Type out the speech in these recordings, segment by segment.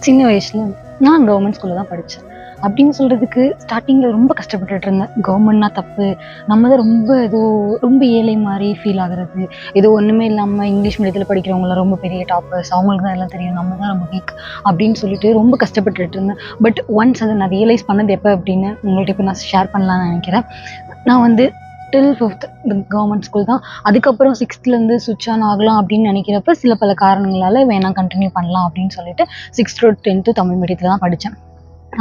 சின்ன வயசுல நான் கவர்மெண்ட் ஸ்கூல்ல தான் படித்தேன். அப்படின்னு சொல்றதுக்கு ஸ்டார்ட்டிங்கில் ரொம்ப கஷ்டப்பட்டுட்டு இருந்தேன். கவர்மெண்ட்னா தப்பு, நம்ம தான் ரொம்ப ஏழை மாதிரி ஃபீல் ஆகுறது, ஏதோ ஒன்றுமே இல்லாமல் இங்கிலீஷ் மீடியத்தில் படிக்கிறவங்களாம் ரொம்ப பெரிய டாப்பர்ஸ், அவங்களுக்கு தான் எல்லாம் தெரியும், நம்ம தான் ரொம்ப வீக் அப்படின்னு சொல்லிட்டு ரொம்ப கஷ்டப்பட்டுட்டு இருந்தேன். பட் ஒன்ஸ் அதை நான் ரியலைஸ் பண்ணது எப்போ அப்படின்னு உங்கள்கிட்ட இப்போ நான் ஷேர் பண்ணலான்னு நினைக்கிறேன். நான் வந்து டில் 5th இந்த கவர்மெண்ட் ஸ்கூல் தான். அதுக்கப்புறம் 6th சுவிட்ச் ஆன் ஆகலாம் அப்படின்னு நினைக்கிறப்ப சில பல காரணங்களால வேணாம் கண்டினியூ பண்ணலாம் அப்படின்னு சொல்லிட்டு 6th to 10th தமிழ் மீடியத்தில் தான் படித்தேன்.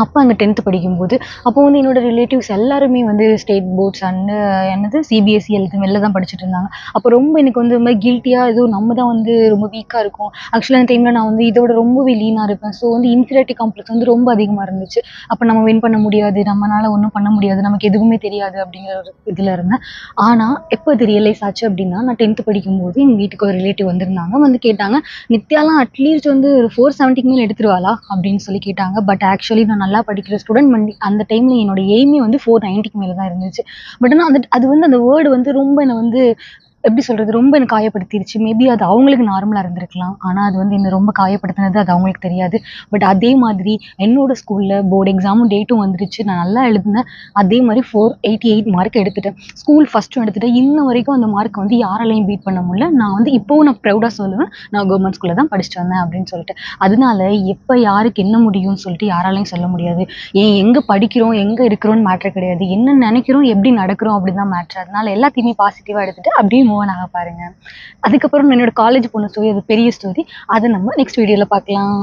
அப்போ அங்கே 10th படிக்கும்போது அப்போ வந்து என்னோட ரிலேட்டிவ்ஸ் எல்லாருமே வந்து ஸ்டேட் போர்ட்ஸ் அண்டு சிபிஎஸ்சி எல்லாத்தையும் வெளில தான் படிச்சுட்டு இருந்தாங்க. அப்போ ரொம்ப எனக்கு வந்து இந்த மாதிரி கில்ட்டியாக ஏதோ நம்ம தான் வந்து ரொம்ப வீக்காக இருக்கும். ஆக்சுவலாக அந்த டைமில் நான் வந்து இதோட ரொம்பவே லீனாக இருப்பேன். ஸோ வந்து இன்ஃபீரியாரிட்டி காம்ப்ளெக்ஸ் வந்து ரொம்ப அதிகமாக இருந்துச்சு. அப்போ நம்ம வின் பண்ண முடியாது, நம்மளால ஒன்றும் பண்ண முடியாது, நமக்கு எதுவுமே தெரியாது அப்படிங்கிற ஒரு இதில் இருந்தேன். ஆனால் எப்போ இது ரியலைஸ் ஆச்சு அப்படின்னா, நான் 10th படிக்கும்போது எங்கள் வீட்டுக்கு ஒரு ரிலேட்டிவ் வந்திருந்தாங்க. வந்து கேட்டாங்க, நித்யாலாம் அட்லீஸ்ட் வந்து ஒரு 470க்கு மேலே எடுத்துருவாளா அப்படின்னு சொல்லி கேட்டாங்க. பட் ஆக்சுவலி நான் நல்லா படிக்கிற ஸ்டூடெண்ட். அந்த டைம்ல என்னோட எய்மே வந்து 490க்கு மேலே தான் இருந்துச்சு. பட் ஆனால் அது வந்து அந்த வேர்டு வந்து ரொம்ப என்னை வந்து எப்படி சொல்றது, ரொம்ப எனக்கு காயப்படுத்திருச்சு. மேபி அது அவங்களுக்கு நார்மலா இருந்திருக்கலாம். ஆனா அது வந்து என்ன ரொம்ப காயப்படுத்தினது அது அவங்களுக்கு தெரியாது. பட் அதே மாதிரி என்னோட ஸ்கூல்ல போர்டு எக்ஸாமும் டேட்டும் வந்துருச்சு. நான் நல்லா எழுதினேன். அதே மாதிரி 488 மார்க் எடுத்துட்டேன். ஸ்கூல் ஃபர்ஸ்ட்டும் எடுத்துட்டேன். இன்ன வரைக்கும் அந்த மார்க் வந்து யாராலையும் பீட் பண்ண முடியல. நான் வந்து இப்பவும் நான் ப்ரௌடா சொல்லுவேன், நான் கவர்மெண்ட் ஸ்கூல்ல தான் படிச்சுட்டு வந்தேன் அப்படின்னு சொல்லிட்டு. அதனால எப்ப யாருக்கு என்ன முடியும்னு சொல்லிட்டு யாராலையும் சொல்ல முடியாது. எங்க படிக்கிறோம், எங்க இருக்கிறோம்னு மேட்டர் கிடையாது. என்ன நினைக்கிறோம், எப்படி நடக்கிறோம் அப்படின்னு தான் மேட்டர். அதனால எல்லாத்தையுமே பாசிட்டிவா எடுத்துட்டு அப்படியே மூவ் ஆன் ஆக பாருங்க. அதுக்கப்புறம் என்னோட காலேஜ் போன ஸ்டோரி, அது பெரிய ஸ்டோரி. அதை நம்ம நெக்ஸ்ட் வீடியோல பார்க்கலாம்.